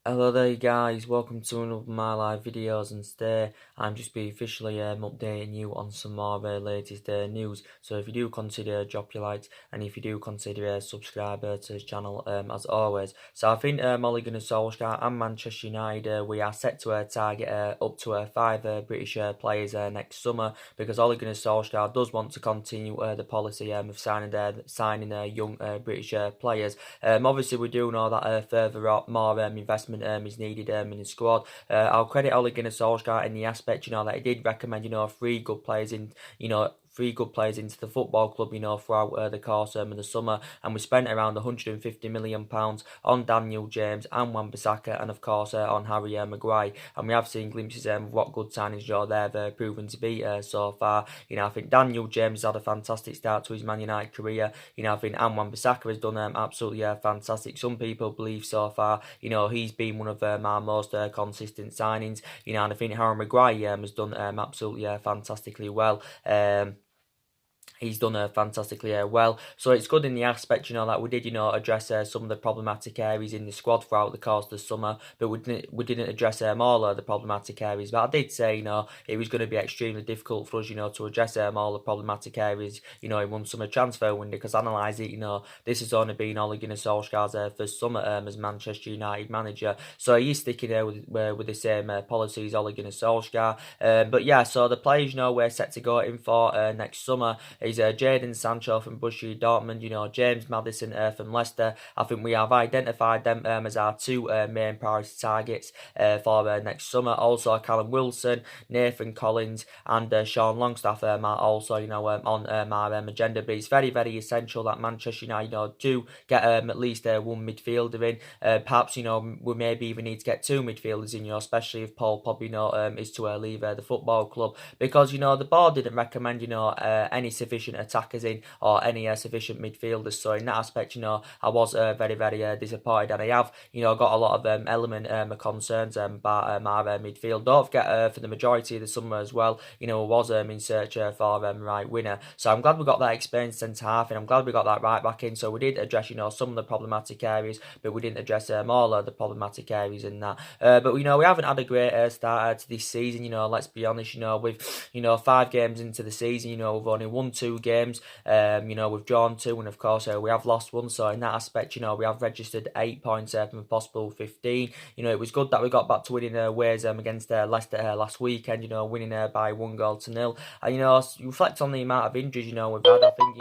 Hello there guys, welcome to another of my live videos, and today I'm just be officially updating you on some more latest news. So if you do consider drop your likes, and if you do consider subscribe to this channel as always. So I think Ole Gunnar Solsjaker and Manchester United we are set to target up to 5 British players next summer, because Ole Gunnar Solsjaker does want to continue the policy of signing young British players. Obviously we do know that further more investment is needed in the squad. I'll credit Ole Gunnar Solskjaer in the aspect, that he did recommend, 3 good players into the football club, throughout the course of the summer, and we spent around £150 million on Daniel James and Wan-Bissaka, and of course on Harry Maguire, and we have seen glimpses of what good signings they've proven to be so far. I think Daniel James has had a fantastic start to his Man United career. I think Wan-Bissaka has done absolutely fantastic. Some people believe so far, he's been one of our most consistent signings. And I think Harry Maguire has done absolutely fantastically well. He's done fantastically well. So it's good in the aspect, that we did, address some of the problematic areas in the squad throughout the course of the summer, but we didn't address all of the problematic areas. But I did say, it was going to be extremely difficult for us, to address all the problematic areas, in one summer transfer window, because analyse it, this has only been Ole Gunnar Solskjaer's first summer as Manchester United manager. So he's sticking there with the same policies, Ole Gunnar Solskjaer. But yeah, so the players, we're set to go in for next summer is Jadon, Sancho from Borussia Dortmund, James Maddison from Leicester. I think we have identified them as our two main priority targets for next summer. Also, Callum Wilson, Nathan Collins, and Sean Longstaff are also, on our agenda. But it's very, very essential that Manchester United, do get at least one midfielder in. Perhaps, we maybe even need to get 2 midfielders in, especially if Paul Pogba, is to leave the football club, because, the board didn't recommend, any sufficient attackers in, or any sufficient midfielders. So in that aspect, I was very, very disappointed, and I have, got a lot of concerns about my midfield. Don't forget, for the majority of the summer as well, I was in search for right winner. So I'm glad we got that experienced centre half, and I'm glad we got that right back in. So we did address, some of the problematic areas, but we didn't address all of the problematic areas in that. But we haven't had a great start to this season. Let's be honest. With 5 games into the season, we've only won 2 games. We've drawn 2, and of course we have lost 1. So in that aspect, we have registered 8 points from a possible 15. It was good that we got back to winning ways against Leicester last weekend. Winning by 1-0. And you reflect on the amount of injuries we've had. I think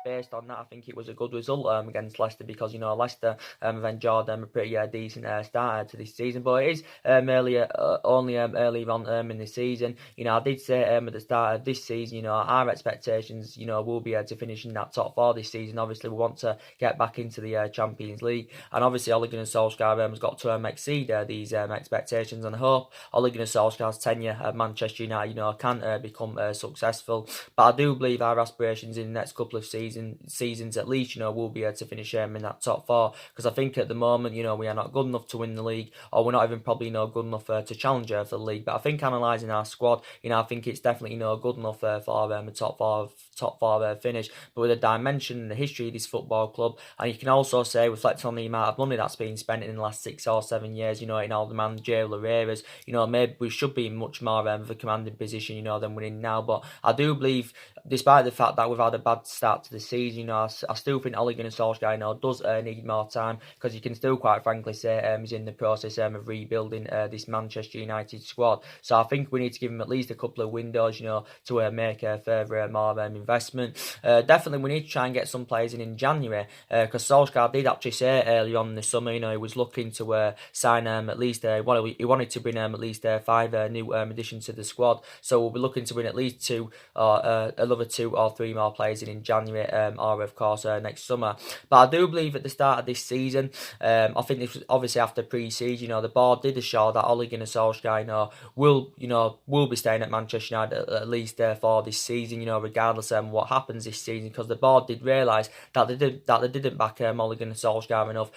based on that, I think it was a good result against Leicester, because Leicester have enjoyed a pretty decent start to this season. But it is only early on in the season. I did say at the start of this season, our expectations, will be to finish in that top 4 this season. Obviously, we want to get back into the Champions League, and obviously Ole Gunnar Solskjaer has got to exceed these expectations, and I hope Ole Gunnar Solskjaer's tenure at Manchester United, can become successful. But I do believe our aspirations in the next couple of seasons at least, will be to finish in that top 4, because I think at the moment, we are not good enough to win the league, or we're not even probably good enough to challenge for the league. But I think analysing our squad, I think it's definitely good enough for a top 4 finish. But with the dimension and the history of this football club, and you can also say, reflect on the amount of money that's been spent in the last 6 or 7 years, in all the managerial areas, maybe we should be in much more of a commanding position, than we're in now. But I do believe, despite the fact that we've had a bad start to the season, I still think Ole Gunnar Solskjaer, does need more time, because you can still quite frankly say he's in the process of rebuilding this Manchester United squad. So I think we need to give him at least a couple of windows, to make a further more investment. Definitely we need to try and get some players in January, because Solskjaer did actually say early on in the summer, he was looking to sign at least he wanted to bring at least 5 new additions to the squad. So we'll be looking to bring at least 2 or another 2 or 3 more players in January, or of course next summer. But I do believe at the start of this season, I think this was obviously after pre-season, the board did assure that Ole Gunnar Solskjaer, will be staying at Manchester United at least for this season, regardless what happens this season, because the board did realise that they didn't back Mulligan and Solsjaker enough,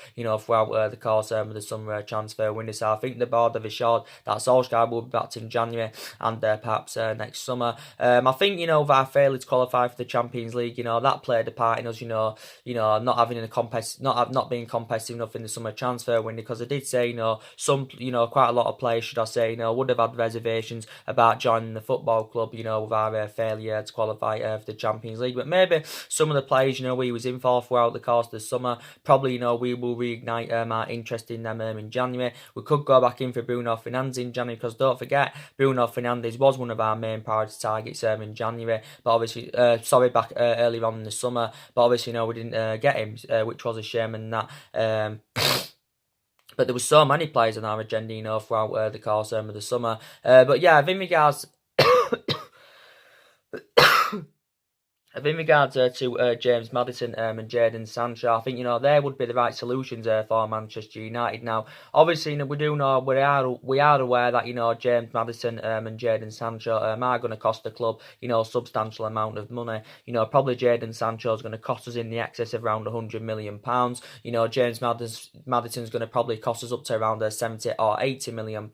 throughout the course of the summer transfer window. So I think the board have assured that Solskjaer will be back in January and perhaps next summer. I think with our failure to qualify for the Champions League, that played a part in us, not having not being competitive enough in the summer transfer window, because I did say, quite a lot of players, should I say, would have had reservations about joining the football club, with our failure to qualify for the Champions League. But maybe some of the players, we was in for throughout the course of the summer, probably, we will reignite our interest in them in January. We could go back in for Bruno Fernandes in January, because don't forget, Bruno Fernandes was one of our main priority targets in January, but obviously, back earlier on in the summer, but obviously, we didn't get him, which was a shame, and that. But there were so many players on our agenda, throughout the course of the summer. But yeah, in regards to James Maddison and Jadon Sancho, I think they would be the right solutions for Manchester United. Now, obviously, we do know we are aware that James Maddison and Jadon Sancho are going to cost the club substantial amount of money. Probably Jadon Sancho is going to cost us in the excess of around £100 million. James Maddison's going to probably cost us up to around £70 or £80 million.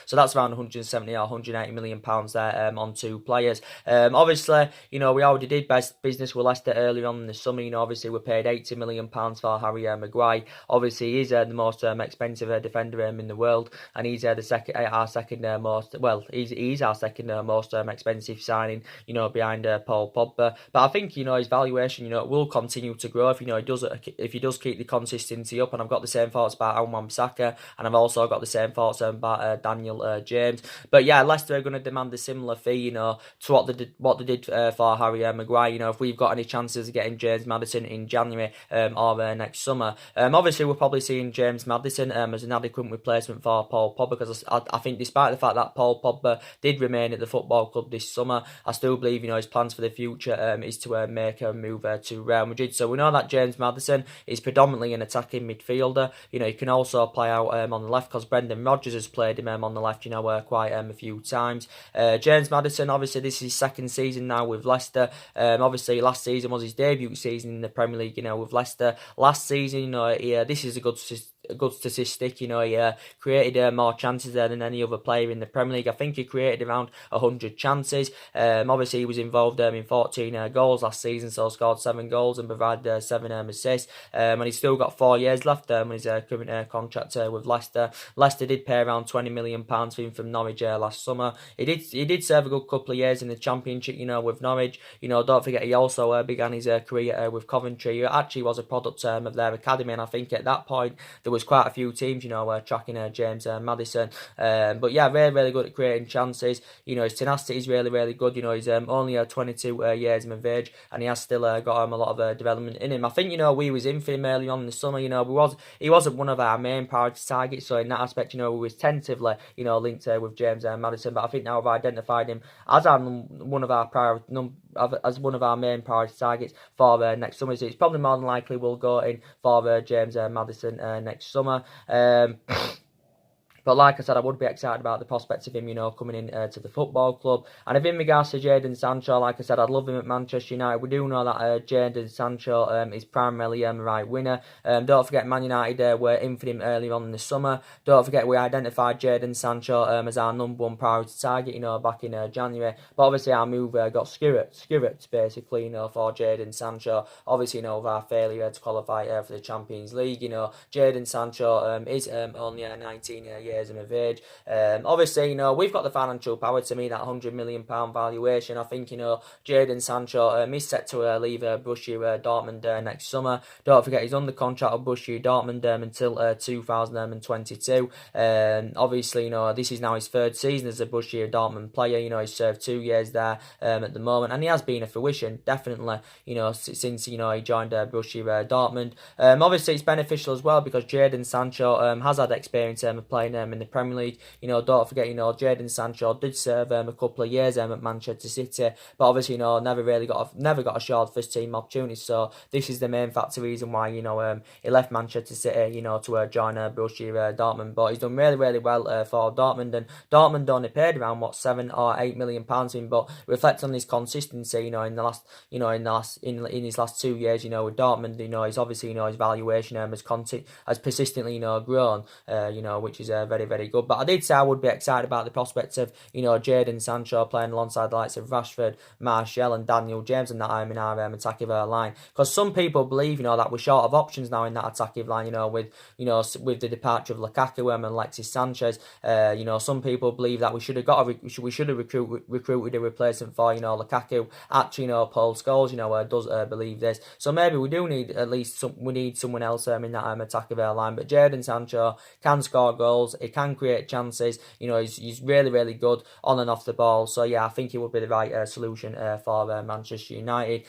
So that's around £170 or £180 million there on two players. Obviously, we already did business with Leicester earlier on in the summer. Obviously we paid £80 million for Harry Maguire. Obviously he's the most expensive defender in the world, and he's our second most expensive signing, behind Paul Pogba. But I think his valuation will continue to grow if he does keep the consistency up. And I've got the same thoughts about Wan-Bissaka, and I've also got the same thoughts about Daniel James. But yeah, Leicester are going to demand a similar fee, to what they did for Harry Maguire. If we've got any chances of getting James Maddison in January or next summer. Obviously, we're probably seeing James Maddison as an adequate replacement for Paul Pogba, because I think despite the fact that Paul Pogba did remain at the football club this summer, I still believe his plans for the future is to make a move to Real Madrid. So we know that James Maddison is predominantly an attacking midfielder. He can also play out on the left, because Brendan Rodgers has played him on the left quite a few times. James Maddison, obviously this is his second season now with Leicester. Obviously, last season was his debut season in the Premier League, with Leicester. Last season, this is a good statistic. He created more chances there than any other player in the Premier League. I think he created around 100 chances. Obviously, he was involved in 14 goals last season, so scored 7 goals and provided 7 assists. And he's still got 4 years left on his current contract with Leicester. Leicester did pay around £20 million for him from Norwich last summer. He did serve a good couple of years in the Championship, with Norwich. Don't forget, he also began his career with Coventry. He actually was a product of their academy, and I think at that point there was quite a few teams, tracking James Maddison. But yeah, really good at creating chances. His tenacity is really good. He's only 22 years of age, and he has still got a lot of development in him. I think we was in for him early on in the summer. He wasn't one of our main priority targets, so in that aspect, we was tentatively linked with James Maddison. But I think now I've identified him as one of our main priority targets for next summer. So it's probably more than likely we'll go in for James Maddison next summer. But like I said, I would be excited about the prospects of him, coming in to the football club. And if in regards to Jadon Sancho, like I said, I'd love him at Manchester United. We do know that Jadon Sancho is primarily a right winger. Don't forget, Man United were in for him earlier on in the summer. Don't forget, we identified Jadon Sancho as our number one priority target, back in January. But obviously, our move got skirrets, basically, for Jadon Sancho. Obviously, with our failure to qualify for the Champions League, Jadon Sancho is only 19 years of age. Obviously, we've got the financial power to meet that £100 million valuation. I think, Jadon Sancho is set to leave Borussia Dortmund next summer. Don't forget, he's under contract with Borussia Dortmund until 2022. Obviously, this is now his third season as a Borussia Dortmund player. He's served 2 years there at the moment, and he has been a fruition, definitely, since, he joined Borussia Dortmund. Obviously, it's beneficial as well, because Jadon Sancho has had experience of playing in the Premier League. Don't forget, Jadon Sancho did serve a couple of years at Manchester City, but obviously, never got a short first team opportunity. So this is the main factor reason why he left Manchester City, to join Borussia Dortmund. But he's done really, really well for Dortmund, and Dortmund only paid around £7 or £8 million in. But reflect on his consistency, in his last 2 years, with Dortmund, he's obviously, his valuation has persistently, grown, which is very, very good. But I did say I would be excited about the prospects of, Jadon Sancho playing alongside the likes of Rashford, Martial, and Daniel James in that in our attacking line. Because some people believe, that we're short of options now in that attacking line, with the departure of Lukaku and Alexis Sanchez. Some people believe that we should have recruited a replacement for, Lukaku. Actually, Paul Scholes, does believe this. So maybe we do need we need someone else in that attacking line. But Jadon Sancho can score goals. He can create chances. He's really, really good on and off the ball. So yeah, I think he would be the right solution for Manchester United.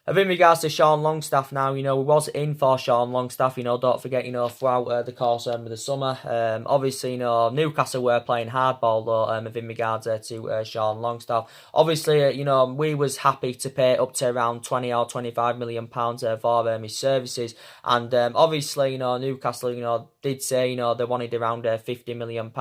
In regards to Sean Longstaff now, we was in for Sean Longstaff, don't forget, throughout the course of the summer. Obviously, Newcastle were playing hardball, though, in regards to Sean Longstaff. Obviously, we was happy to pay up to around £20 or £25 million for his services. And obviously, Newcastle, did say, they wanted around £50 million.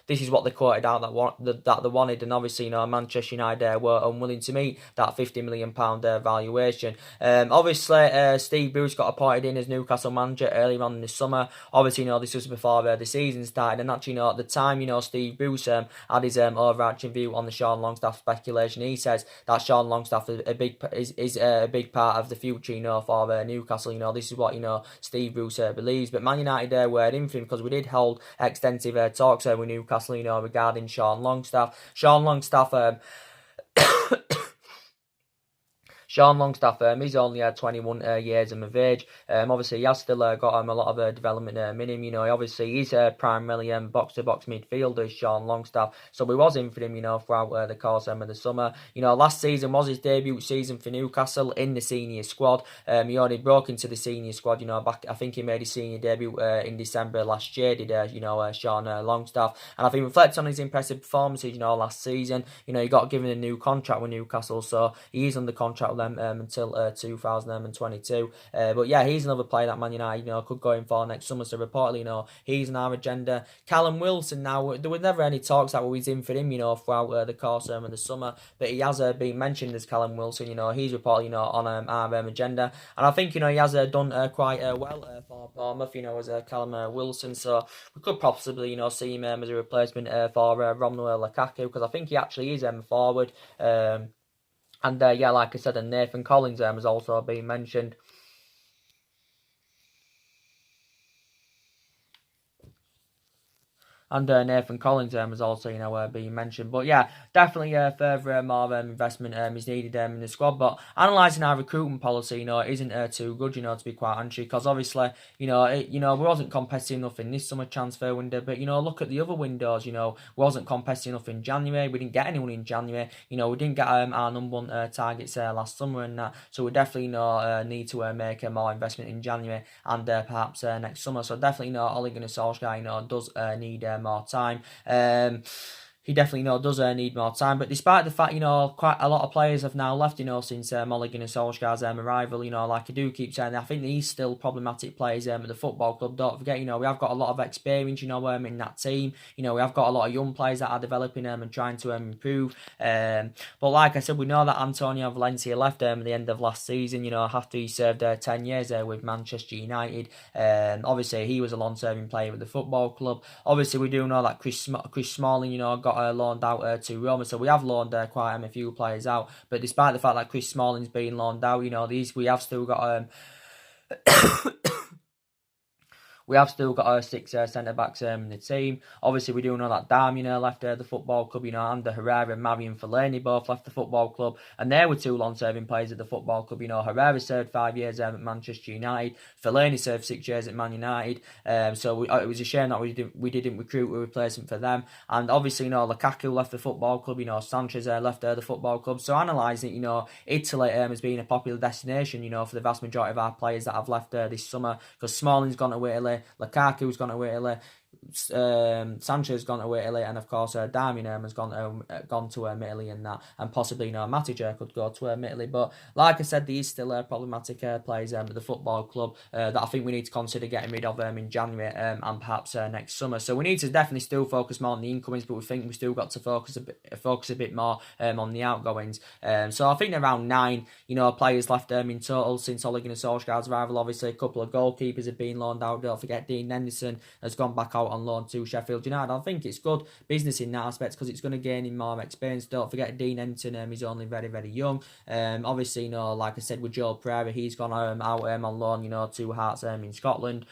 This is what they quoted out that they wanted. And obviously, Manchester United were unwilling to meet that £50 million valuation. Obviously, Steve Bruce got appointed in as Newcastle manager earlier on in the summer. Obviously, this was before the season started, and actually, at the time, Steve Bruce had his overarching view on the Sean Longstaff speculation. He says that Sean Longstaff is a big part of the future, for Newcastle. This is what Steve Bruce believes. But Man United were in for him because we did hold extensive talks with Newcastle, regarding Sean Longstaff. Sean Longstaff, he's only 21 years of age. Obviously, he has still got a lot of development in him. Obviously, he's primarily box-to-box midfielder, Sean Longstaff. So we was in for him, throughout the course of the summer. Last season was his debut season for Newcastle in the senior squad. He only broke into the senior squad, back, I think he made his senior debut in December last year, did, Sean Longstaff. And I think reflects on his impressive performances, last season. He got given a new contract with Newcastle, so he is under contract with them until 2022. But yeah, he's another player that Man United, could go in for next summer. So reportedly, he's in our agenda. Callum Wilson, now, there were never any talks that we was in for him, throughout the course of the summer. But he has been mentioned as Callum Wilson. He's reportedly, on our agenda. And I think, he has done quite well for Bournemouth, as Callum Wilson. So we could possibly, see him as a replacement for Romelu Lukaku, because I think he actually is forward. And yeah, like I said, and Nathan Collins has also been mentioned. And Nathan Collins has also, been mentioned. But yeah, definitely further more investment is needed in the squad. But analysing our recruitment policy, isn't too good, to be quite honest. Because obviously, we wasn't competitive enough in this summer transfer window. But look at the other windows. We wasn't competitive enough in January. We didn't get anyone in January. We didn't get our number one targets last summer and that. So we definitely need to make more investment in January and perhaps next summer. So definitely, Ole Gunnar Solsjaker, does need more time. He definitely does need more time. But despite the fact, quite a lot of players have now left, since Ole Gunnar Solskjaer's arrival, like I do keep saying, I think he's still problematic players at the football club. Don't forget, we have got a lot of experience, in that team. We have got a lot of young players that are developing and trying to improve. But like I said, we know that Antonio Valencia left at the end of last season, after he served 10 years with Manchester United. Obviously, he was a long-serving player with the football club. Obviously, we do know that Chris Smalling, got loaned out to Roma, so we have loaned quite a few players out. But despite the fact that Chris Smalling's been loaned out, we have still got we have still got 6 centre-backs in the team. Obviously, we do know that Darmian left the football club, Ander Herrera and Marian Fellaini both left the football club. And there were 2 long-serving players at the football club. Herrera served 5 years at Manchester United. Fellaini served 6 years at Man United. So it was a shame that we didn't recruit a replacement for them. And obviously, Lukaku left the football club. Sanchez left the football club. So analysing it, Italy has been a popular destination, for the vast majority of our players that have left this summer. Because Smalling's gone to Italy. Lukaku's gone to Italy. Sancho's gone to Italy, and of course Darmian has gone to Italy and that, and possibly Matic could go to Italy. But like I said, there is still problematic players at the football club that I think we need to consider getting rid of in January and perhaps next summer. So we need to definitely still focus more on the incomings, but we think we still got to focus a bit more on the outgoings. So I think around 9 players left in total since Ole Gunnar Solskjaer's arrival. Obviously, a couple of goalkeepers have been loaned out. Don't forget Dean Henderson has gone back out on loan to Sheffield United. I think it's good business in that aspect because it's going to gain him more experience. Don't forget Dean Henderson is only very, very young. Obviously, like I said with Joe Pereira, he's gone out on loan, to Hearts in Scotland.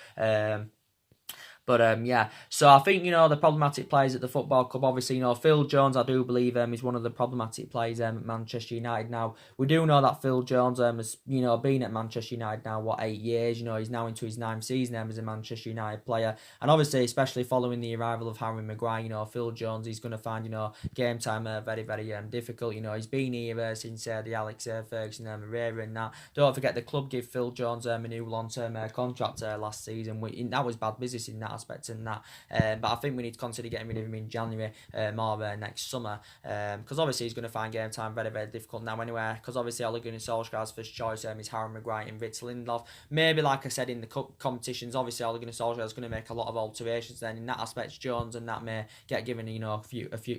Yeah, so I think, the problematic players at the football club, obviously, Phil Jones, I do believe, is one of the problematic players at Manchester United now. We do know that Phil Jones has, been at Manchester United now, 8 years? He's now into his 9th season as a Manchester United player. And obviously, especially following the arrival of Harry Maguire, Phil Jones, he's going to find, game time very, very difficult. He's been here since the Alex Ferguson era and that. Don't forget, the club gave Phil Jones a new long-term contract last season. That was bad business in that aspect and that, but I think we need to consider getting rid of him in January more next summer, because obviously he's going to find game time very, very difficult now anyway, because obviously Ole Gunnar Solskjaer's first choice is Harry Maguire and Victor Lindelof. Maybe, like I said, in the cup competitions, obviously Ole Gunnar Solskjaer is going to make a lot of alterations then in that aspect. Jones and that may get given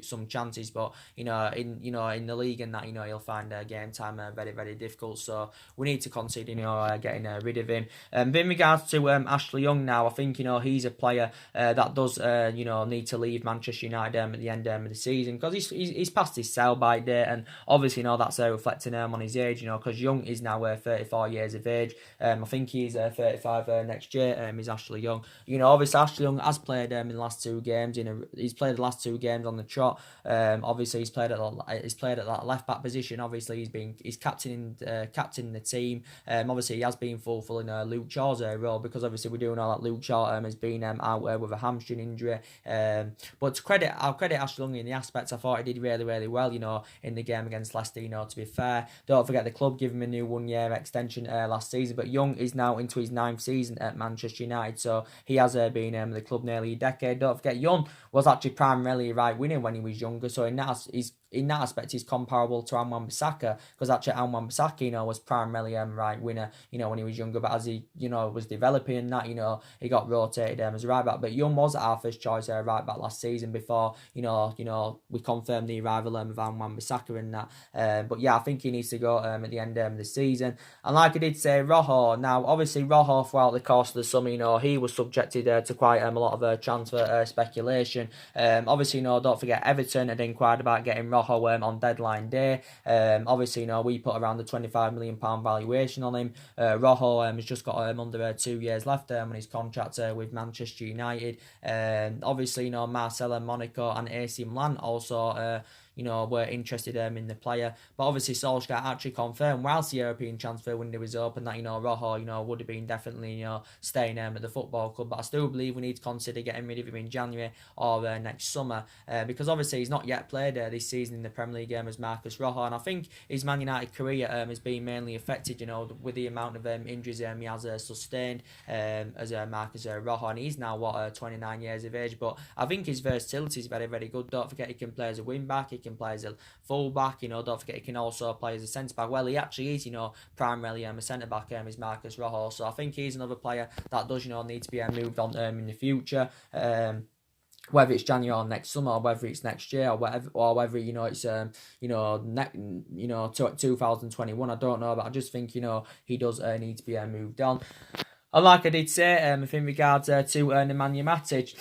some chances, but in the league and that, he'll find game time very, very difficult, so we need to consider getting rid of him. In regards to Ashley Young now, I think he's a player that does need to leave Manchester United at the end of the season, because he's past his sell-by date, and obviously that's reflecting on his age, because Young is now 34 years of age. I think he's 35 next year. Is Ashley Young. Obviously Ashley Young has played in the last 2 games. He's played the last 2 games on the trot. Obviously he's played at that left back position. Obviously he's captaining the team. Obviously he has been fulfilling Luke Shaw's role, because obviously we do know that Luke Shaw has been out with a hamstring injury. But I'll credit Ashley Young in the aspects. I thought he did really, really well, in the game against Leicester. To be fair, don't forget the club gave him a new 1-year extension last season. But Young is now into his 9th season at Manchester United, so he has been at the club nearly a decade. Don't forget, Young was actually primarily a right winger when he was younger, so in that aspect, he's comparable to Wan-Bissaka, because actually Wan-Bissaka, was primarily right winner, when he was younger, but as he, was developing and that, he got rotated as a right back. But Young was our first choice right back last season before, we confirmed the arrival of Wan-Bissaka and that. But yeah, I think he needs to go at the end of the season. And like I did say, Rojo. Now, obviously, Rojo throughout the course of the summer, he was subjected to quite a lot of transfer speculation. Obviously, don't forget Everton had inquired about getting Rojo on deadline day. Obviously, we put around the £25 million valuation on him. Rojo has just got under 2 years left on his contract with Manchester United. Obviously, Marcelo, Monaco and AC Milan also were interested in the player. But obviously Solskjaer actually confirmed whilst the European transfer window was open that, Rojo, would have been definitely, staying at the football club. But I still believe we need to consider getting rid of him in January or next summer, because obviously he's not yet played this season in the Premier League as Marcus Rojo. And I think his Man United career has been mainly affected, with the amount of injuries he has sustained as Marcus Rojo. And he's now, 29 years of age. But I think his versatility is very, very good. Don't forget he can play as a wing-back, he can play as a full-back, don't forget he can also play as a centre-back. Well, he actually is, primarily a centre-back is Marcus Rojo. So I think he's another player that does, need to be moved on in the future. Whether it's January or next summer, or whether it's next year, or whether it's 2021, I don't know, but I just think he does need to be moved on. And like I did say, in regards to Nemanja Matic,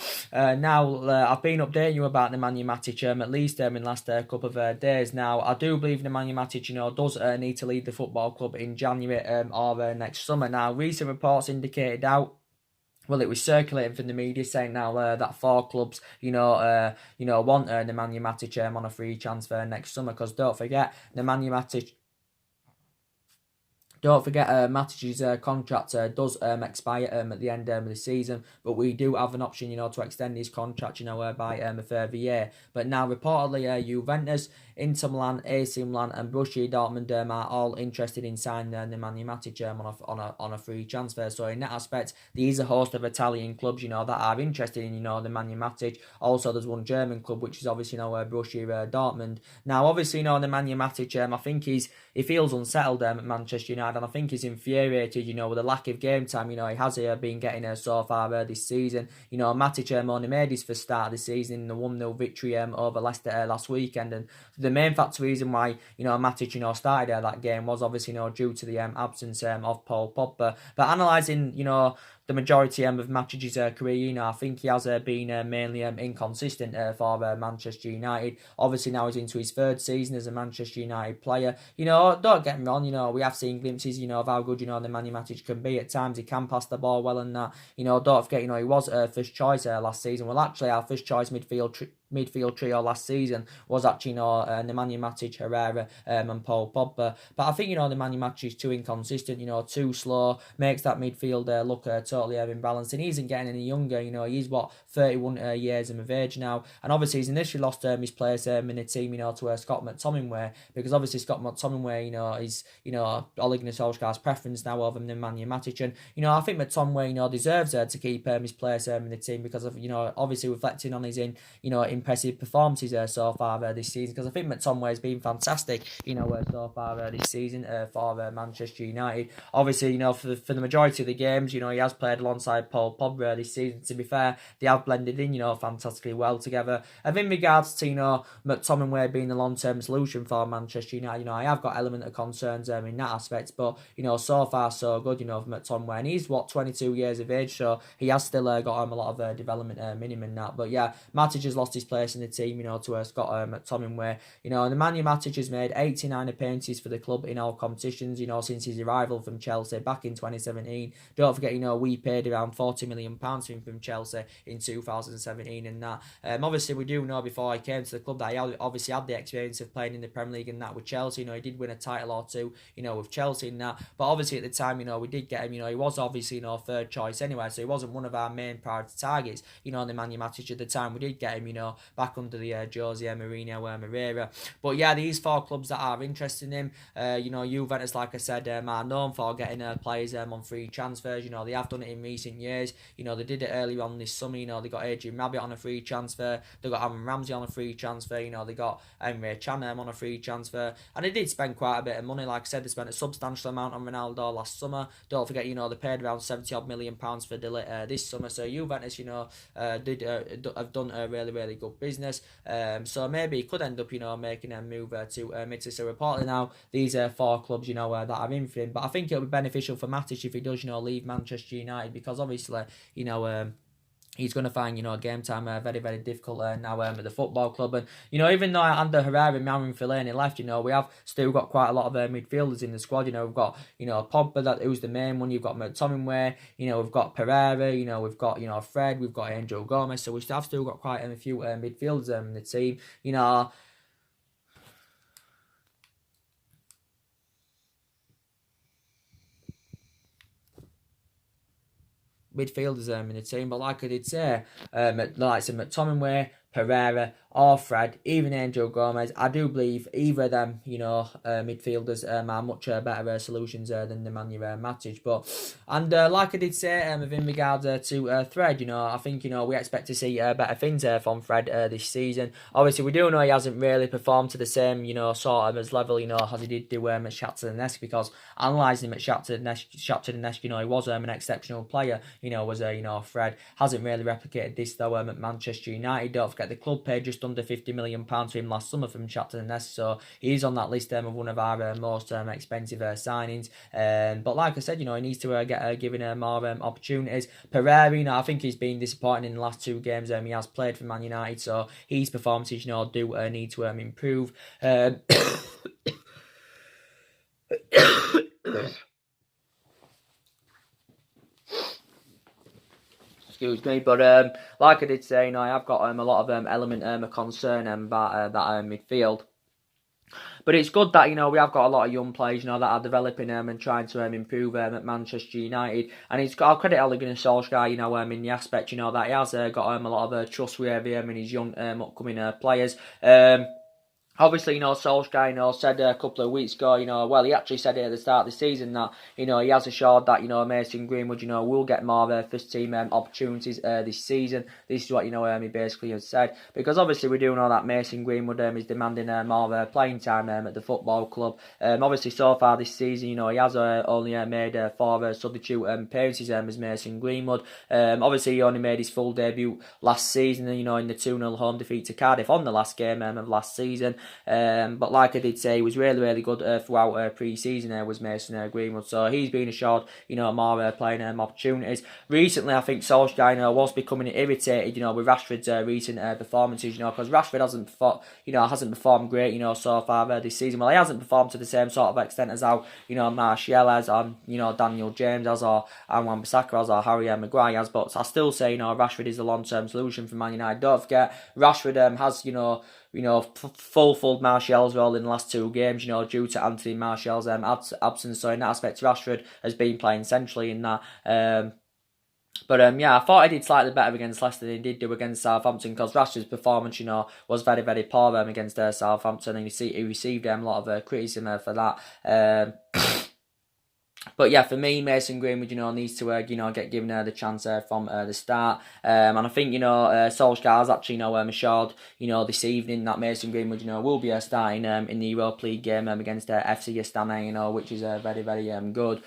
now I've been updating you about Nemanja Matic at least in the last couple of days. Now, I do believe Nemanja Matic, does need to leave the football club in January or next summer. Now, recent reports indicated out. Well, it was circulating from the media saying now that 4 clubs, want Nemanja Matic on a free transfer next summer. Because don't forget, Nemanja Matic Don't forget, Matic's contract does expire at the end of the season, but we do have an option, to extend his contract, by a further year. But now, reportedly, Juventus, Inter Milan, AC Milan, and Borussia Dortmund are all interested in signing Nemanja Matic on a free transfer. So in that aspect, there is a host of Italian clubs, that are interested in, Nemanja Matic. Also, there's one German club, which is obviously, Borussia Dortmund. Now, obviously, Nemanja Matic, I think he feels unsettled at Manchester United, and I think he's infuriated, with the lack of game time, he has been getting so far this season. Matic only made his first start of the season in the 1-0 victory over Leicester last weekend, and the main factor reason why, Matic, started that game was obviously, due to the absence of Paul Pogba. But analysing, the majority of Matic's career, I think he has been mainly inconsistent for Manchester United. Obviously now he's into his third season as a Manchester United player. Don't get me wrong, we have seen glimpses, of how good, Nemanja Matic can be. At times he can pass the ball well and that. Don't forget, he was first choice last season. Well, actually our first choice midfield trio last season was actually, Nemanja Matic, Herrera, and Paul Pogba. But I think, Nemanja Matic is too inconsistent, too slow, makes that midfield look totally imbalanced, and he isn't getting any younger. He's 31 years of age now, and obviously he's initially lost his place in the team, to Scott McTominay, because obviously Scott McTominay, is, Ole Gunnar Solskjaer's preference now over Nemanja Matic, and I think McTominay, deserves to keep his place in the team because of, obviously reflecting on his impressive performances so far this season, because I think McTominay has been fantastic, so far this season for Manchester United. Obviously, for the majority of the games, he has played alongside Paul Pogba this season. To be fair, they have blended in, fantastically well together. And in regards to, McTominay being the long-term solution for Manchester United, I have got element of concerns in that aspect, but, so far so good, for McTominay. And he's, 22 years of age, so he has still got a lot of development minimum in that. But yeah, Matic has lost his place in the team, to Scott McTominay. Nemanja Matic has made 89 appearances for the club in all competitions, since his arrival from Chelsea back in 2017. Don't forget, we paid around £40 million for him from Chelsea in 2017 and that. Obviously, we do know before he came to the club that he obviously had the experience of playing in the Premier League and that with Chelsea. He did win a title or two, with Chelsea and that. But obviously at the time, we did get him, he was obviously, third choice anyway, so he wasn't one of our main priority targets, Nemanja Matic at the time. We did get him, back under the Jose Mourinho era. But yeah, these four clubs that are interested in him, Juventus, like I said, are known for getting players on free transfers. They have done it in recent years. They did it earlier on this summer. They got Adrian Rabiot on a free transfer. They got Aaron Ramsey on a free transfer. They got Emre Can on a free transfer. And they did spend quite a bit of money. Like I said, they spent a substantial amount on Ronaldo last summer. Don't forget, they paid around £70 million for De Ligt this summer. So Juventus, have done a really, really good business. So maybe he could end up, making a move to Italy. So reportedly now, these four clubs, that are in for him. But I think it'll be beneficial for Matic if he does, leave Manchester United, because obviously, he's going to find, game time very, very difficult now at the football club. And, even though under Herrera and Marouane Fellaini left, we have still got quite a lot of midfielders in the squad. We've got, Pogba, who's the main one. You've got McTominay, we've got Pereira, we've got, Fred, we've got Angel Gomez. So we have still got quite a few midfielders in the team. Midfielders in the team, but like I did say, like McTominay, Pereira or Fred, even Angel Gomez, I do believe either of them, midfielders are much better solutions than Nemanja Matic. But like I did say, in regards to Fred, I think we expect to see better things from Fred this season. Obviously, we do know he hasn't really performed to the same sort of as level as he did do at Shakhtar Donetsk, because analysing him at Shakhtar Donetsk, he was an exceptional player. Fred hasn't really replicated this though at Manchester United. Don't forget, the club paid just under £50 million for him last summer from Shakhtar Donetsk, so he's on that list of one of our most expensive signings. But like I said, he needs to get given more opportunities. Pereira, I think he's been disappointing in the last two games he has played for Man United, so his performances, do need to improve. Excuse me, but like I did say, I have got a lot of element of concern about that midfield. But it's good that, we have got a lot of young players, that are developing and trying to improve at Manchester United. And I'll credit Ole Gunnar Solskjaer, in the aspect, that he has got a lot of trust with in his young upcoming players. Obviously, Solskjaer, said a couple of weeks ago, well, he actually said it at the start of the season that, he has assured that, Mason Greenwood, will get more first team opportunities this season. This is what, he basically has said. Because obviously we do know that Mason Greenwood is demanding more playing time at the football club. Obviously, so far this season, he has only made 4 substitute appearances as Mason Greenwood. Obviously, he only made his full debut last season, in the 2-0 home defeat to Cardiff on the last game of last season. But like I did say, he was really, really good throughout pre-season was Mason Greenwood. So he's been assured, more playing opportunities. Recently, I think Solskjaer was becoming irritated, with Rashford's recent performances, because Rashford hasn't performed great, so far this season. Well, he hasn't performed to the same sort of extent as how, Martial has, or, Daniel James has, or Wan-Bissaka has, or Harry Maguire has. But I still say, Rashford is the long-term solution for Man United. Don't forget, Rashford has, full Martial's role in the last 2 games, due to Anthony Martial's absence. So in that aspect, Rashford has been playing centrally in that. But I thought I did slightly better against Leicester than he did do against Southampton, because Rashford's performance, was very, very poor against Southampton, and he received a lot of criticism for that. But yeah, for me, Mason Greenwood, needs to, get given the chance from the start. And I think, Solskjaer has actually, assured, this evening that Mason Greenwood, will be starting in the Europa League game against FC Astana, which is very, very good.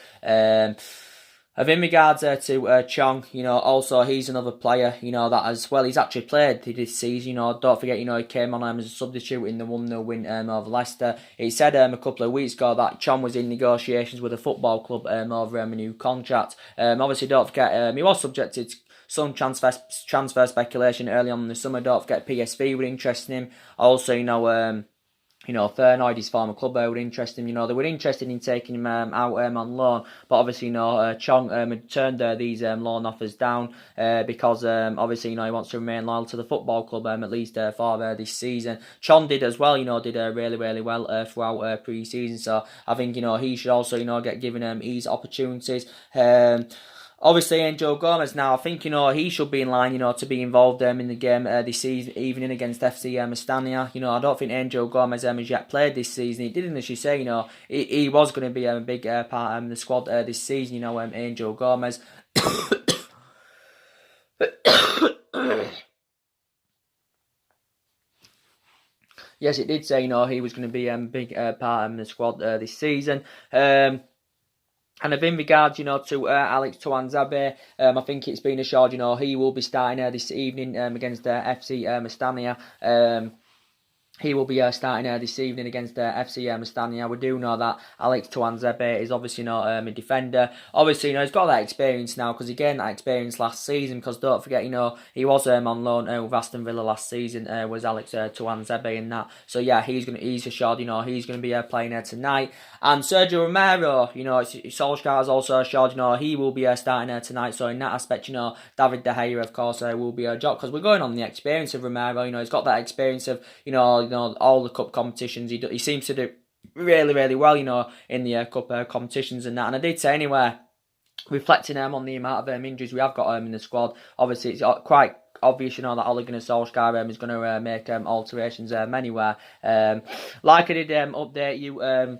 In regards to Chong, also he's another player, that as well, he's actually played this season, don't forget, he came on as a substitute in the 1-0 win over Leicester. He said a couple of weeks ago that Chong was in negotiations with a football club over a new contract. Obviously, don't forget, he was subjected to some transfer speculation early on in the summer. Don't forget, PSV were interested in him. Also, Feyenoord, his former club, were interested in him. They were interested in taking him out on loan, but obviously, Chong had turned these loan offers down because obviously, he wants to remain loyal to the football club at least for this season. Chong did as well, did really, really well throughout pre-season. So I think, he should also, get given his opportunities. Obviously, Angel Gomez now, I think, he should be in line, to be involved in the game this evening against FC Astana. I don't think Angel Gomez has yet played this season. He didn't, as you say, he was going to be a big part of the squad this season, Angel Gomez. Yes, it did say, he was going to be a big part of the squad this season. And in regards, to Alex Tuanzebe, I think it's been assured, he will be starting this evening against FC Astana. He will be starting this evening against FC Macedonia. We do know that Alex Tuanzebe is obviously not a defender. Obviously, he's got that experience now because he gained that experience last season. Because don't forget, he was on loan with Aston Villa last season. Was Alex Tuanzebe in that? So yeah, he's assured. He's going to be playing tonight. And Sergio Romero, Solskjaer has also assured. He will be starting tonight. So in that aspect, David De Gea, of course, will be a job because we're going on the experience of Romero. He's got that experience of all the cup competitions. He seems to do really, really well, in the cup competitions and that. And I did say anyway, reflecting on the amount of injuries we have got in the squad, obviously it's quite obvious, that Ole Gunnar Solskjaer is going to make alterations anywhere. Like I did update you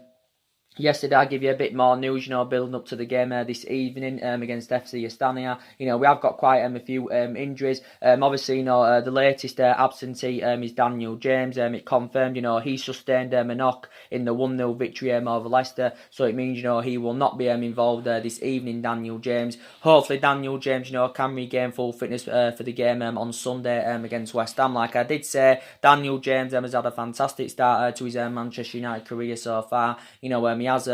yesterday, I'll give you a bit more news, building up to the game this evening against FC Astana. We have got quite a few injuries. Obviously, the latest absentee is Daniel James. It confirmed, he sustained a knock in the 1-0 victory over Leicester. So it means, he will not be involved this evening, Daniel James. Hopefully, Daniel James, can regain full fitness for the game on Sunday against West Ham. Like I did say, Daniel James has had a fantastic start to his Manchester United career so far. He has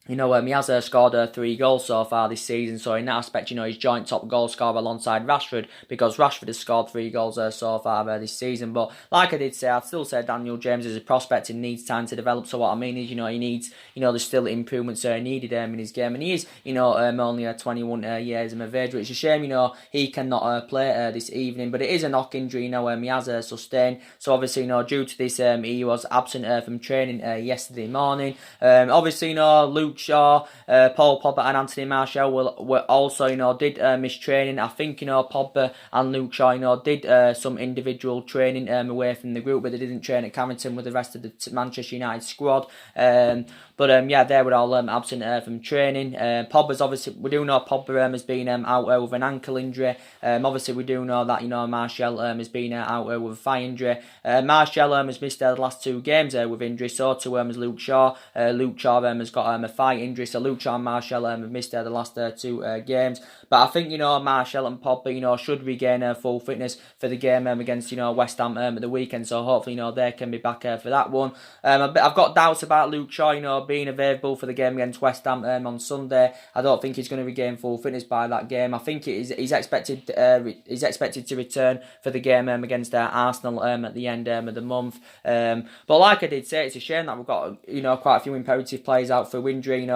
He has scored 3 goals so far this season, so in that aspect, he's joint top goal scorer alongside Rashford, because Rashford has scored 3 goals so far this season. But like I did say, I'd still say Daniel James is a prospect and needs time to develop. So what I mean is, he needs, there's still improvements needed in his game, and he is, only 21 years of age. It's a shame, he cannot play this evening, but it is a knock injury, he has sustained. So obviously, due to this, he was absent from training yesterday morning. Obviously, Luke Shaw, Paul Pogba and Anthony Martial were also, did miss training. I think, Pogba and Luke Shaw, did some individual training away from the group, but they didn't train at Carrington with the rest of the Manchester United squad. But they were all absent from training. Pogba's obviously, we do know Pogba has been out with an ankle injury. Obviously, we do know that, Martial has been out with a thigh injury. Martial has missed the last 2 games with injury, so too has Luke Shaw. Luke Shaw has got a thigh injury, so Luke Shaw and Martial have missed the last 2 games. But I think, Martial and Pogba, should regain full fitness for the game against, West Ham at the weekend, so hopefully, they can be back for that one. I've got doubts about Luke Shaw, being available for the game against West Ham on Sunday. I don't think he's going to regain full fitness by that game. I think he's expected to return for the game against Arsenal at the end of the month. But like I did say, it's a shame that we've got quite a few imperative players out for injury.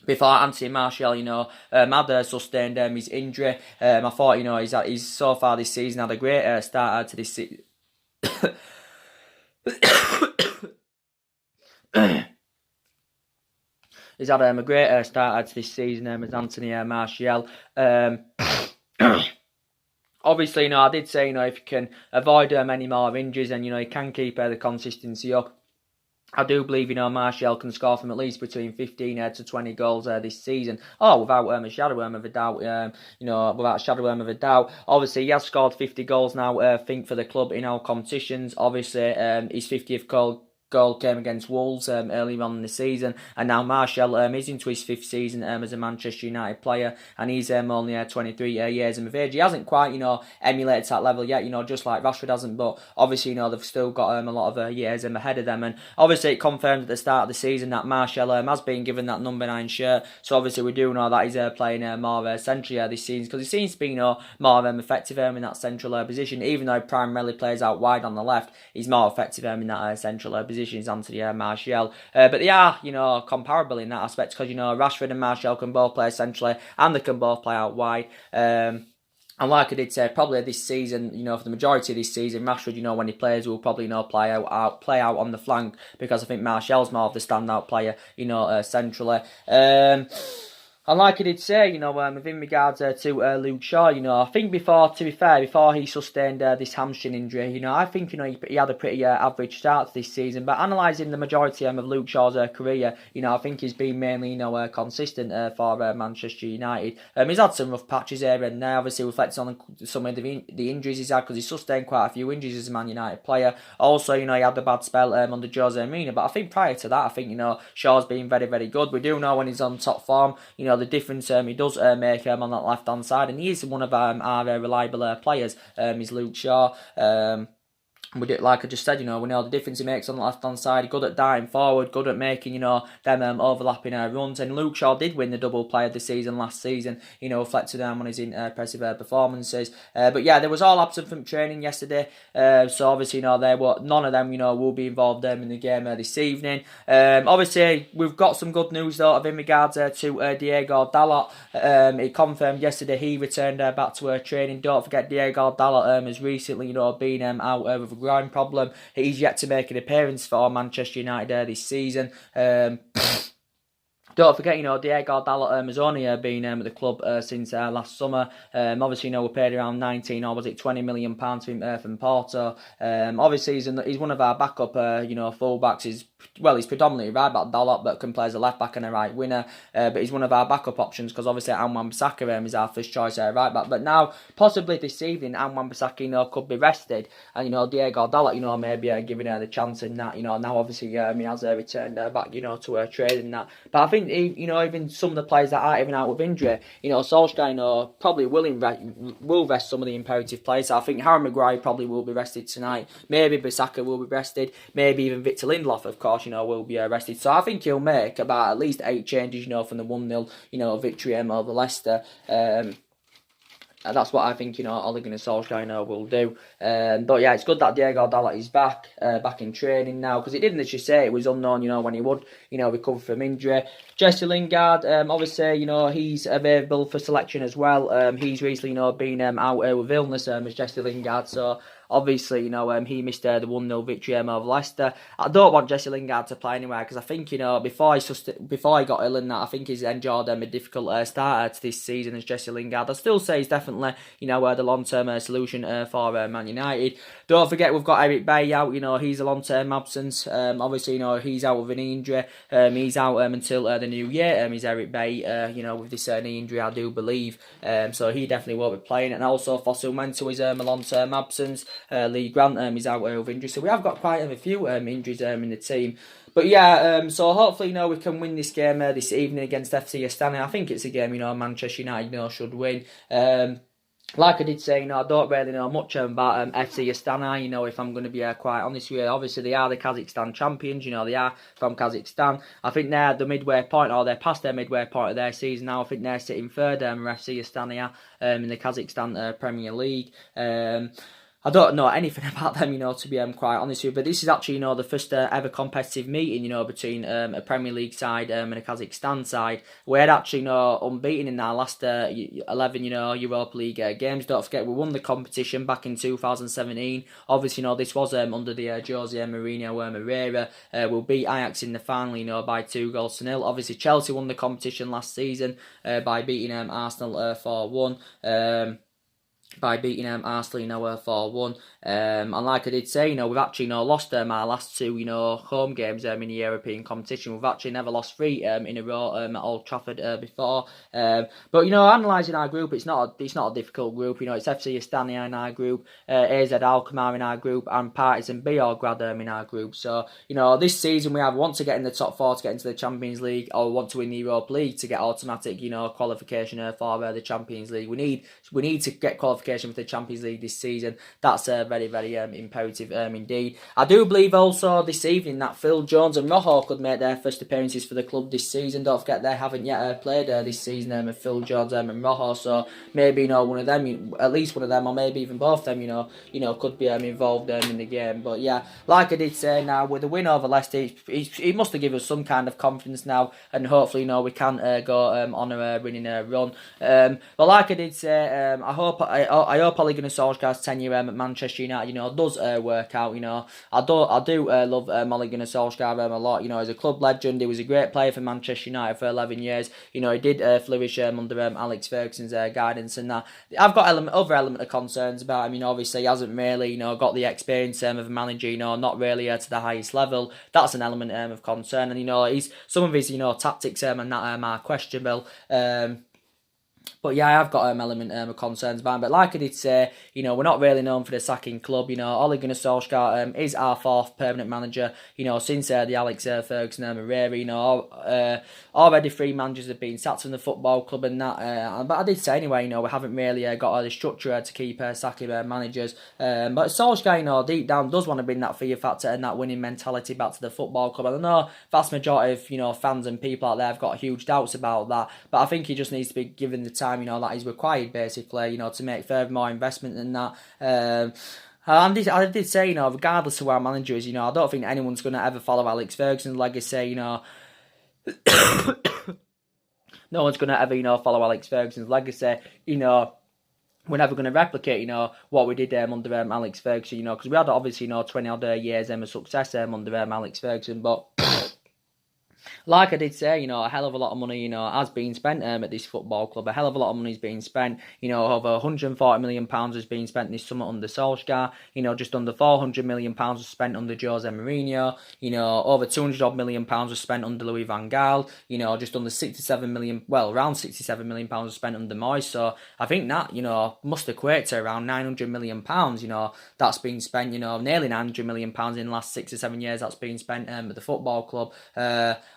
Before Anthony Martial, had sustained his injury. I thought, he's so far this season had a great start to this season. He's had a great start to this season as Anthony Martial. Obviously, I did say, if you can avoid any more injuries and, you can keep the consistency up, I do believe, Martial can score from at least between 15 to 20 goals this season. Without a shadow of a doubt, without a shadow of a doubt. Obviously, he has scored 50 goals now, I think, for the club in all competitions. Obviously, his 50th goal came against Wolves earlier on in the season, and now Martial is into his 5th season as a Manchester United player, and he's only 23 years of age. He hasn't quite, emulated that level yet, just like Rashford hasn't, but obviously, they've still got a lot of years ahead of them, and obviously it confirmed at the start of the season that Martial has been given that number 9 shirt, so obviously we do know that he's playing more centrally this season, because he seems to be, more effective in that central position, even though he primarily plays out wide on the left, he's more effective in that central position. Is Anthony Martial, but they are, comparable in that aspect, because Rashford and Martial can both play centrally and they can both play out wide. And like I did say, probably this season, for the majority of this season, Rashford, when he plays, will probably play out on the flank, because I think Martial's more of the standout player, centrally. And like I did say, in regards to Luke Shaw, I think before he sustained this hamstring injury, I think, he had a pretty average start to this season. But analysing the majority of Luke Shaw's career, I think he's been mainly, consistent for Manchester United. He's had some rough patches here and there, obviously reflecting on some of the injuries he's had, because he's sustained quite a few injuries as a Man United player. Also, he had a bad spell under Jose Mourinho. But I think prior to that, I think, Shaw's been very, very good. We do know when he's on top form, the difference he does make on that left-hand side, and he is one of our reliable players, is Luke Shaw. Like I just said, we know the difference he makes on the left-hand side. Good at darting forward, good at making, them overlapping runs. And Luke Shaw did win the double player of the season last season, reflected on his impressive performances. But yeah, there was all absent from training yesterday. So obviously, none of them, will be involved in the game this evening. Obviously, we've got some good news though in regards to Diego Dalot. It confirmed yesterday he returned back to training. Don't forget, Diego Dalot has recently, been out with a groin problem. He's yet to make an appearance for Manchester United this season. Don't forget, Diego Dalot has only been at the club since last summer. Obviously, we paid around 19 or was it 20 million pounds from Porto. Obviously, he's one of our backup, fullbacks. He's predominantly right back Dalot, but can play as a left back and a right winger. But he's one of our backup options, because obviously Wan-Bissaka is our first choice right back. But now, possibly this evening, Wan-Bissaka, could be rested, and Diego Dalot, maybe giving her the chance in that. Now obviously he has returned back, to trade and that. But I think even some of the players that aren't even out with injury, Solsjaker, probably will rest some of the imperative players. I think Harry Maguire probably will be rested tonight. Maybe Bissaka will be rested. Maybe even Victor Lindelof, of course. course, will be rested. So I think he'll make about at least 8 changes, from the 1-0, victory over Leicester. And that's what I think, Ole Gunnar Solskjaer, will do. But yeah, it's good that Diego Dalot is back in training now, because it didn't, as you say, it was unknown, when he would, recover from injury. Jesse Lingard, obviously, he's available for selection as well. He's recently, been out with illness, as Jesse Lingard, so obviously, he missed the 1-0 victory over Leicester. I don't want Jesse Lingard to play anywhere, because I think, before he got ill and that, I think he's endured a difficult start to this season as Jesse Lingard. I still say he's definitely, the long-term solution for Man United. Don't forget, we've got Eric Bailly out. He's a long-term absence. Obviously, he's out with an injury. He's out until the new year. He's Eric Bailly, with this knee injury, I do believe. So he definitely won't be playing. And also, Fossil Mensah is a long-term absence. Lee Grant is out with injury. So we have got quite a few injuries in the team. But yeah, so hopefully, we can win this game this evening against FC Astana. I think it's a game, Manchester United, should win. Like I did say, I don't really know much about FC Astana, if I'm going to be quite honest with you. Obviously, they are the Kazakhstan champions, they are from Kazakhstan. I think they're the midway point, or they're past their midway point of their season now. I think they're sitting third, FC Astana, in the Kazakhstan Premier League. I don't know anything about them, to be quite honest with you. But this is actually, the first ever competitive meeting, between a Premier League side and a Kazakhstan side. We're actually, unbeaten in our last 11, Europa League games. Don't forget, we won the competition back in 2017. Obviously, this was under the Jose Mourinho era. We'll beat Ajax in the final, by 2-0. Obviously, Chelsea won the competition last season by beating Arsenal 4-1. By beating Arsenal, 4-1. And like I did say, we've actually lost our last 2, home games in the European competition. We've actually never lost 3 in a row at Old Trafford before. But analysing our group, it's not a difficult group. It's FC Astana in our group, AZ Alkmaar in our group, and Partizan Beograd in our group. So this season we want to get in the top 4 to get into the Champions League, or want to win the Europa League to get automatic qualification for the Champions League. We need to get qualification for the Champions League this season. That's very, very imperative indeed. I do believe also this evening that Phil Jones and Rojo could make their first appearances for the club this season. Don't forget, they haven't yet played this season with Phil Jones and Rojo, so maybe one of them, at least one of them, or maybe even both of them, could be involved in the game. But yeah, like I did say, now with the win over Leicester, it must have given us some kind of confidence now, and hopefully we can go on a winning run. But like I did say, I hope Ole Gunnar Solskjaer's tenure at Manchester United, does work out. I do love Ole Gunnar Solskjaer a lot. He's a club legend. He was a great player for Manchester United for 11 years. He did flourish under Alex Ferguson's guidance and that. I've got other element of concerns about him. Obviously he hasn't really, got the experience of a manager. Not really to the highest level. That's an element of concern. And some of his tactics and that are questionable. But yeah, I have got element of concerns about him. But like I did say, we're not really known for the sacking club. Ole Gunnar Solskjaer is our 4th permanent manager, since the Alex Ferguson era. Already 3 managers have been sacked from the football club and that. But I did say anyway, we haven't really got the structure to keep sacking managers. But Solskjaer, deep down, does want to bring that fear factor and that winning mentality back to the football club. And I know vast majority of, fans and people out there have got huge doubts about that. But I think he just needs to be given the time, that is required, basically, to make further more investment than that. And I did say, regardless of who our manager is, I don't think anyone's going to ever follow Alex Ferguson's legacy, No one's going to ever, follow Alex Ferguson's legacy, We're never going to replicate, what we did under Alex Ferguson, because we had obviously, 20-odd years of success under Alex Ferguson, but like I did say, a hell of a lot of money, has been spent at this football club. A hell of a lot of money has been spent. Over £140 million has been spent this summer under Solskjaer. Just under £400 million was spent under Jose Mourinho. Over £200 million was spent under Louis van Gaal. Just under around £67 million was spent under Moyes. So I think that, must equate to around £900 million, that's been spent, nearly £900 million in the last 6 or 7 years that's been spent at the football club.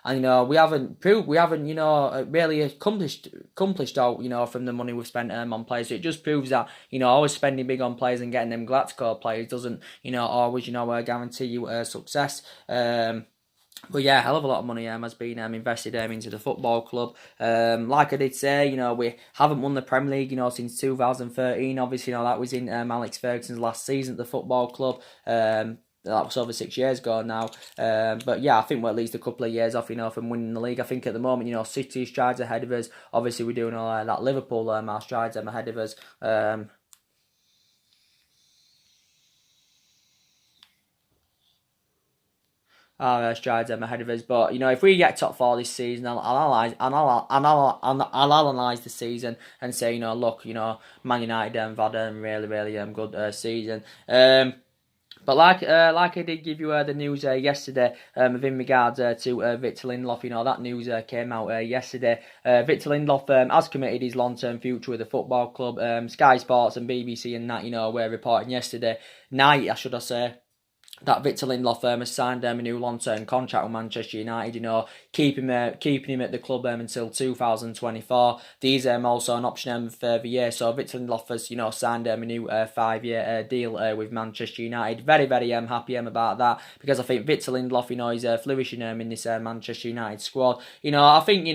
And we haven't really accomplished out from the money we've spent on players. So it just proves that always spending big on players and getting them Galactico players doesn't always guarantee you success. But yeah, a hell of a lot of money has been invested into the football club. Like I did say, we haven't won the Premier League, since 2013. Obviously, that was in Alex Ferguson's last season at the football club. That was over 6 years ago now. But yeah, I think we're at least a couple of years off, from winning the league. I think at the moment, City strides ahead of us. Obviously, we're doing all that Liverpool our strides ahead of us. Our strides ahead of us. But if we get top four this season, I'll analyze the season and say, look, Man United have had a really, really good season. But like I did give you the news yesterday, in regards to Victor Lindelof, that news came out yesterday. Victor Lindelof has committed his long-term future with the football club. Sky Sports and BBC and that, were reporting yesterday night, I should say, that Victor Lindelof has signed a new long-term contract with Manchester United, keeping him at the club until 2024. These also an option for the year. So Victor Lindelof has, signed a new 5-year deal with Manchester United. Very, very happy about that, because I think Victor Lindelof, is flourishing in this Manchester United squad. I think,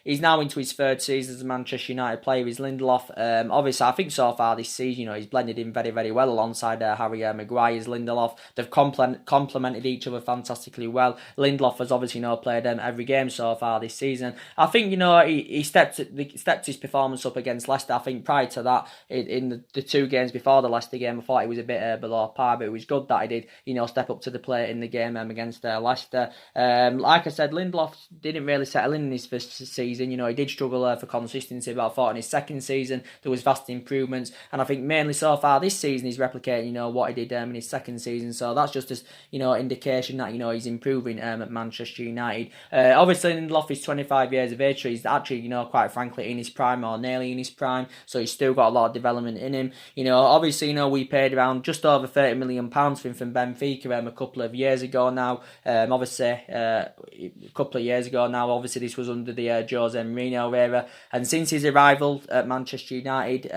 he's now into his third season as a Manchester United player. Is Lindelof. Obviously, I think so far this season, he's blended in very, very well alongside Harry Maguire's Lindelof. They've complemented each other fantastically well. Lindelof has obviously played every game so far this season. I think he stepped his performance up against Leicester. I think prior to that, in the 2 games before the Leicester game, I thought he was a bit below par, but it was good that he did step up to the plate in the game against Leicester. Like I said, Lindelof didn't really settle in his first season. He did struggle for consistency, but I thought in his second season there was vast improvements, and I think mainly so far this season he's replicating what he did in his second season. So that's just as indication that he's improving at Manchester United. Obviously Lindelof is 25 years of age, so he's actually quite frankly in his prime, or nearly in his prime, so he's still got a lot of development in him. Obviously we paid around just over £30 million for him from Benfica a couple of years ago now. Obviously a couple of years ago now, obviously this was under the Jose Mourinho era, and since his arrival at Manchester United,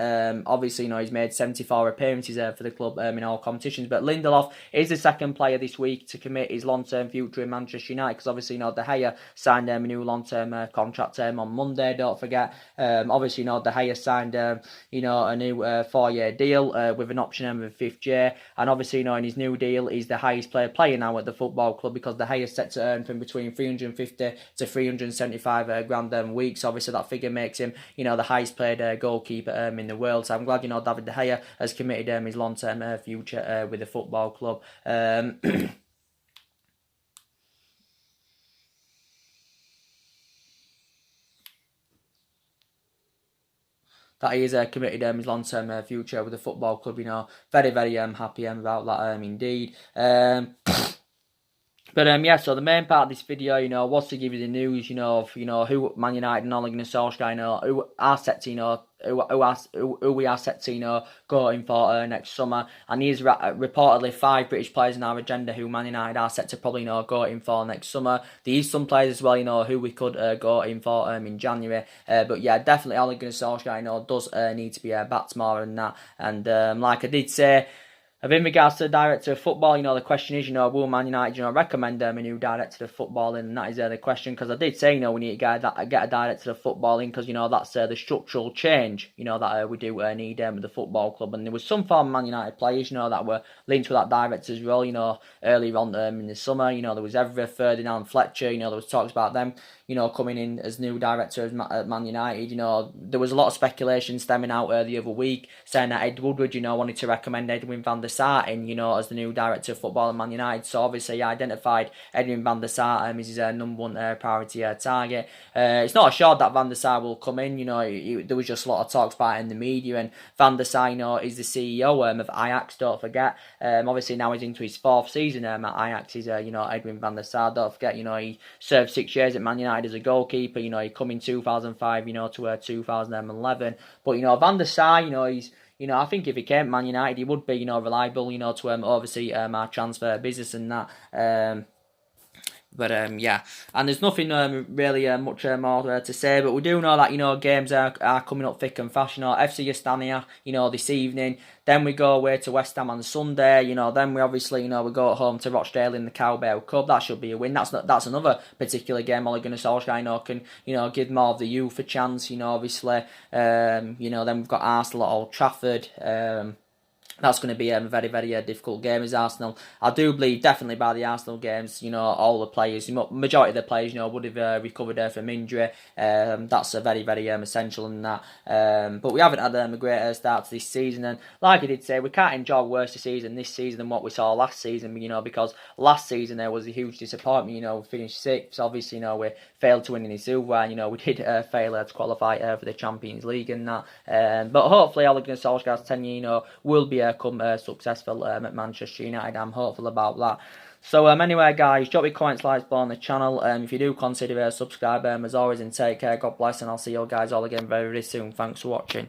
obviously he's made 74 appearances for the club in all competitions. But Lindelof is the second player this week to commit his long-term future in Manchester United, because obviously De Gea signed a new long-term contract on Monday, don't forget. Obviously De Gea signed a new 4-year deal with an option of a 5th year, and obviously in his new deal he's the highest player now at the football club, because De Gea is set to earn from between 350 to 375 grand a week. So obviously that figure makes him the highest paid goalkeeper in the world. So I'm glad David De Gea has committed his long-term future with the football club. That he is committed his long-term future with the football club. Very, very happy about that indeed. But yeah, so the main part of this video, was to give you the news, of who Man United and Ole Gunnar Solsjaker, who are set to, who we are set to, going for next summer. And there's reportedly 5 British players in our agenda who Man United are set to probably go in for next summer. There's some players as well, who we could go in for in January. But yeah, definitely Ole Gunnar Solskjaer, does need to be backed more than that. And like I did say, in regards to the director of football, the question is, will Man United, recommend a new director of football? And that is the question, because I did say, we need to get a director of football in, because, that's the structural change, that we do need with the football club. And there was some former Man United players, that were linked with that director's role, earlier on in the summer. There was Evra, Ferdinand, Fletcher, there was talks about them, coming in as new director at Man United. There was a lot of speculation stemming out the other week, saying that Ed Woodward, wanted to recommend Edwin van der Sar in, as the new director of football at Man United. So obviously he identified Edwin van der Sar as his number 1 priority target. It's not assured that van der Sar will come in. There was just a lot of talks about it in the media, and van der Sar, is the CEO of Ajax, don't forget. Obviously now he's into his 4th season at Ajax. Is Edwin van der Sar, don't forget. He served 6 years at Man United as a goalkeeper. He come in 2005, to 2011. But van der Sar, he's, I think if he came to Man United, he would be, reliable, to oversee our transfer business and that. But yeah, and there's nothing really much more to say. But we do know that games are coming up thick and fast. FC Astana, this evening. Then we go away to West Ham on Sunday. Then we obviously we go home to Rochdale in the Cowbell Cup. That should be a win. That's another particular game Ole Gunnar Solskjaer can give more of the youth a chance. Obviously. Then we've got Arsenal at Old Trafford. That's going to be a very, very difficult game as Arsenal. I do believe definitely by the Arsenal games, all the players, majority of the players, would have recovered from injury. That's a very, very essential in that. But we haven't had a great start to this season. And like I did say, we can't enjoy worse season this season than what we saw last season, because last season there was a huge disappointment. We finished sixth. Obviously, we failed to win any silver. We did fail to qualify for the Champions League and that. But hopefully, Ole Gunnar Solskjaer's tenure, will be come successful at Manchester United. I'm hopeful about that. So anyway, guys, drop your comments, likes below on the channel. If you do consider subscribe, as always, and take care. God bless, and I'll see you guys all again very, very soon. Thanks for watching.